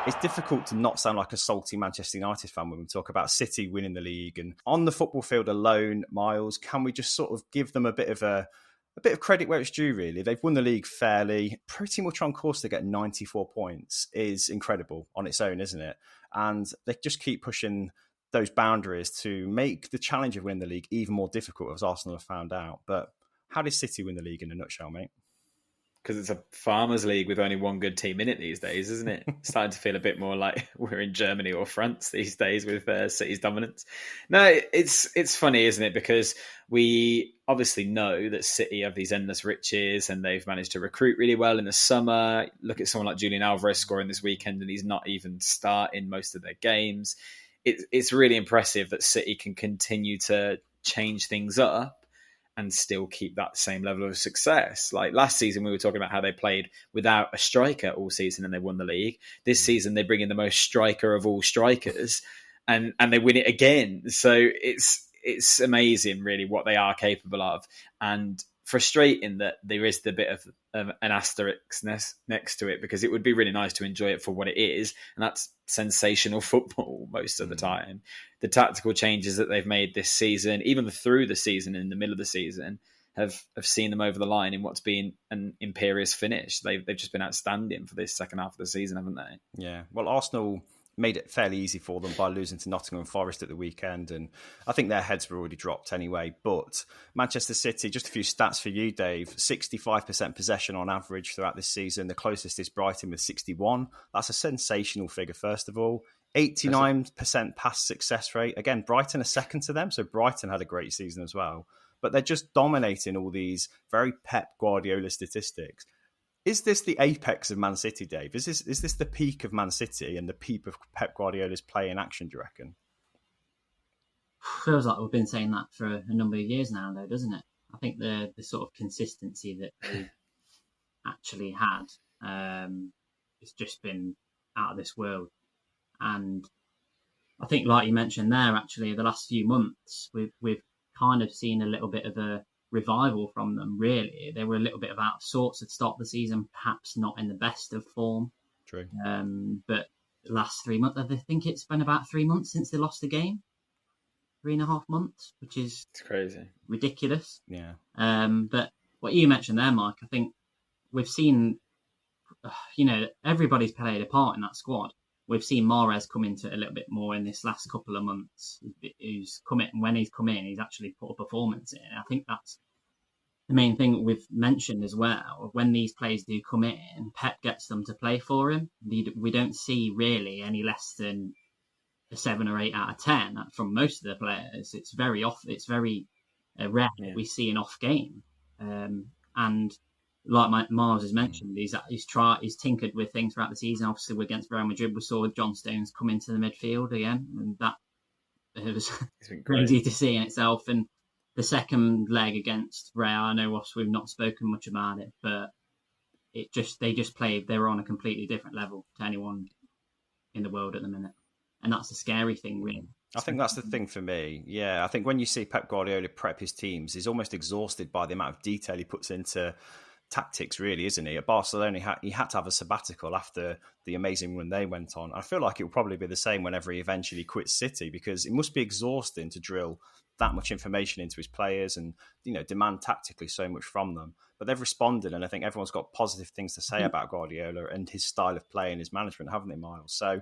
it's difficult to not sound like a salty Manchester United fan when we talk about City winning the league. And on the football field alone, Miles, can we just sort of give them a bit of credit where it's due, really? They've won the league fairly, pretty much on course to get 94 points is incredible on its own, isn't it? And they just keep pushing those boundaries to make the challenge of winning the league even more difficult, as Arsenal have found out. But how did City win the league in a nutshell, mate? Because it's a farmers' league with only one good team in it these days, isn't it? Starting to feel a bit more like we're in Germany or France these days with City's dominance. No, it's funny, isn't it? Because we obviously know that City have these endless riches and they've managed to recruit really well in the summer. Look at someone like Julian Alvarez scoring this weekend and he's not even starting most of their games. It's really impressive that City can continue to change things up and still keep that same level of success. Like last season, we were talking about how they played without a striker all season and they won the league. This season, they bring in the most striker of all strikers and they win it again. So it's amazing, really, what they are capable of. And frustrating that there is the bit of an asterisk next to it, because it would be really nice to enjoy it for what it is, and that's sensational football most of the time. The tactical changes that they've made this season, even through the season, in the middle of the season, have seen them over the line in what's been an imperious finish. They've just been outstanding for this second half of the season, haven't they? Yeah. Well, Arsenal made it fairly easy for them by losing to Nottingham Forest at the weekend, and I think their heads were already dropped anyway. But Manchester City, just a few stats for you, Dave. 65% possession on average throughout this season. The closest is Brighton with 61. That's a sensational figure, first of all. 89% pass success rate. Again, Brighton are second to them, so Brighton had a great season as well. But they're just dominating all these very Pep Guardiola statistics. Is this the apex of Man City, Dave? Is this the peak of Man City and the peak of Pep Guardiola's play in action, do you reckon? Feels like we've been saying that for a number of years now, though, doesn't it? I think the sort of consistency that they've actually had has just been out of this world. And I think, like you mentioned there, actually, the last few months, we've kind of seen a little bit of a revival from them, really. They were a little bit of out of sorts at the start of the season, perhaps not in the best of form. True. But the last 3 months, I think it's been about 3 months since they lost a game. 3.5 months, which is it's crazy, ridiculous. Yeah. But what you mentioned there, Mike, I think we've seen, everybody's played a part in that squad. We've seen Mahrez come into it a little bit more in this last couple of months. Who's come in, when he's come in, he's actually put a performance in. I think that's the main thing we've mentioned as well. When these players do come in, Pep gets them to play for him. We don't see really any less than a 7 or 8 out of 10 from most of the players. It's very rare that we see an off game. And like Mars has mentioned, he's tinkered with things throughout the season. Obviously, against Real Madrid, we saw John Stones come into the midfield again, and that was crazy to see in itself. And the second leg against Real, I know we've not spoken much about it, but they just played. They were on a completely different level to anyone in the world at the minute, and that's a scary thing, really. I think that's the thing for me. Yeah, I think when you see Pep Guardiola prep his teams, he's almost exhausted by the amount of detail he puts into tactics, really, isn't he? At Barcelona, he had to have a sabbatical after the amazing run they went on. I feel like it will probably be the same whenever he eventually quits City, because it must be exhausting to drill that much information into his players and, demand tactically so much from them. But they've responded, and I think everyone's got positive things to say about Guardiola and his style of play and his management, haven't they, Miles? So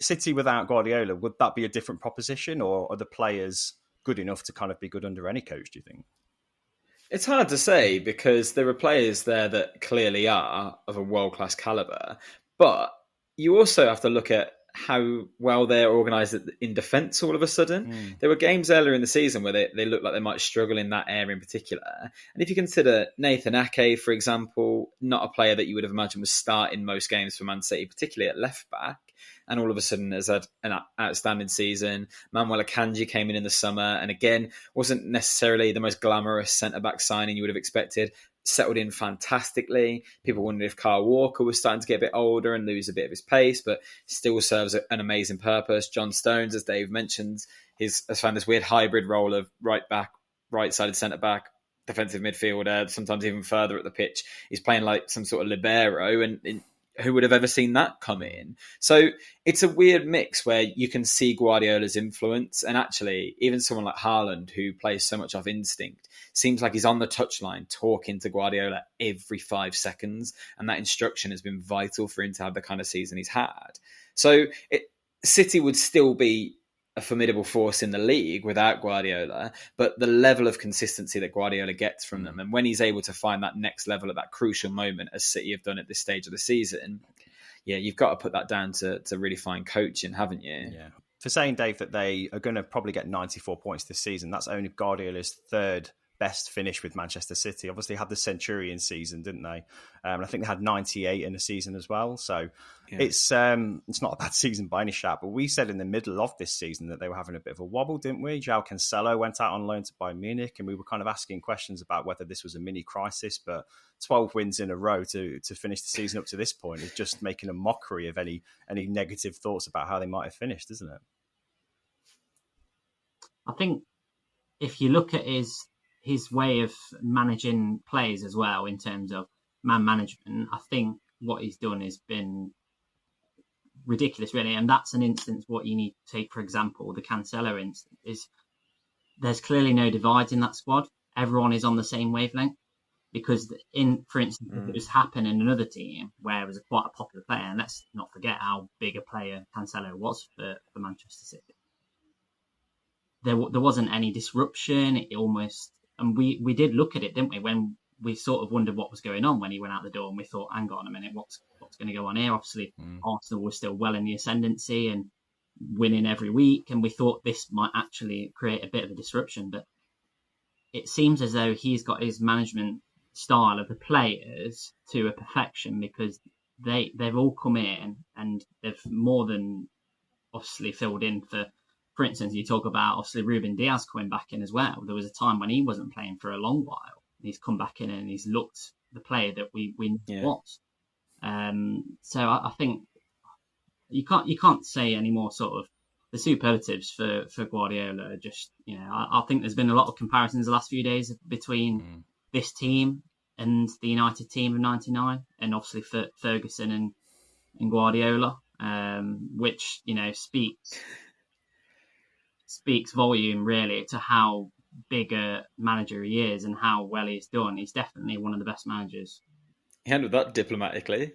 City without Guardiola, would that be a different proposition, or are the players good enough to kind of be good under any coach, do you think? It's hard to say, because there are players there that clearly are of a world-class calibre, but you also have to look at how well they're organised in defence all of a sudden. There were games earlier in the season where they looked like they might struggle in that area in particular. And if you consider Nathan Ake, for example, not a player that you would have imagined was starting most games for Man City, particularly at left-back, and all of a sudden has had an outstanding season. Manuel Akanji came in the summer, and again, wasn't necessarily the most glamorous centre-back signing you would have expected. Settled in fantastically. People wondered if Kyle Walker was starting to get a bit older and lose a bit of his pace, but still serves an amazing purpose. John Stones, as Dave mentioned, has found this weird hybrid role of right back, right-sided centre-back, defensive midfielder, sometimes even further at the pitch. He's playing like some sort of libero, and who would have ever seen that come in? So it's a weird mix where you can see Guardiola's influence, and actually even someone like Haaland, who plays so much off instinct, seems like he's on the touchline talking to Guardiola every 5 seconds, and that instruction has been vital for him to have the kind of season he's had. So City would still be a formidable force in the league without Guardiola, but the level of consistency that Guardiola gets from them, and when he's able to find that next level at that crucial moment, as City have done at this stage of the season, yeah, you've got to put that down to really fine coaching, haven't you? Yeah. For saying, Dave, that they are going to probably get 94 points this season, that's only Guardiola's third best finish with Manchester City. Obviously had the Centurion season, didn't they? I think they had 98 in the season as well. So it's not a bad season by any shout, but we said in the middle of this season that they were having a bit of a wobble, didn't we? João Cancelo went out on loan to Bayern Munich, and we were kind of asking questions about whether this was a mini crisis, but 12 wins in a row to finish the season up to this point is just making a mockery of any negative thoughts about how they might have finished, isn't it? I think if you look at his way of managing players as well, in terms of man management, I think what he's done has been ridiculous, really. And that's an instance what you need to take, for example, the Cancelo instance, is there's clearly no divides in that squad. Everyone is on the same wavelength. Because for instance, if it was happened in another team where it was quite a popular player, and let's not forget how big a player Cancelo was for Manchester City, there wasn't any disruption. It almost... And we did look at it, didn't we, when we sort of wondered what was going on when he went out the door, and we thought, hang on a minute, what's going to go on here? Obviously, Arsenal was still well in the ascendancy and winning every week, and we thought this might actually create a bit of a disruption. But it seems as though he's got his management style of the players to a perfection, because they've all come in and they've more than obviously filled in for instance, you talk about obviously Ruben Diaz coming back in as well. There was a time when he wasn't playing for a long while. He's come back in and he's looked the player that we was. So I think you can't say any more sort of the superlatives for Guardiola. Just, I think there's been a lot of comparisons the last few days between this team and the United team of '99, and obviously Ferguson and Guardiola, which speaks volume really to how big a manager he is and how well he's done. He's definitely one of the best managers. He handled that diplomatically.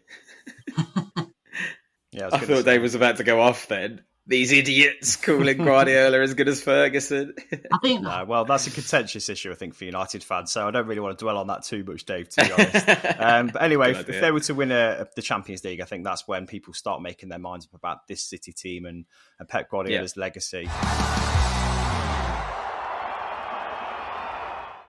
Yeah, I thought Dave was about to go off then. These idiots calling Guardiola as good as Ferguson. I think well, that's a contentious issue, I think, for United fans. So I don't really want to dwell on that too much, Dave, to be honest. But anyway, if they were to win the Champions League, I think that's when people start making their minds up about this City team and Pep Guardiola's legacy.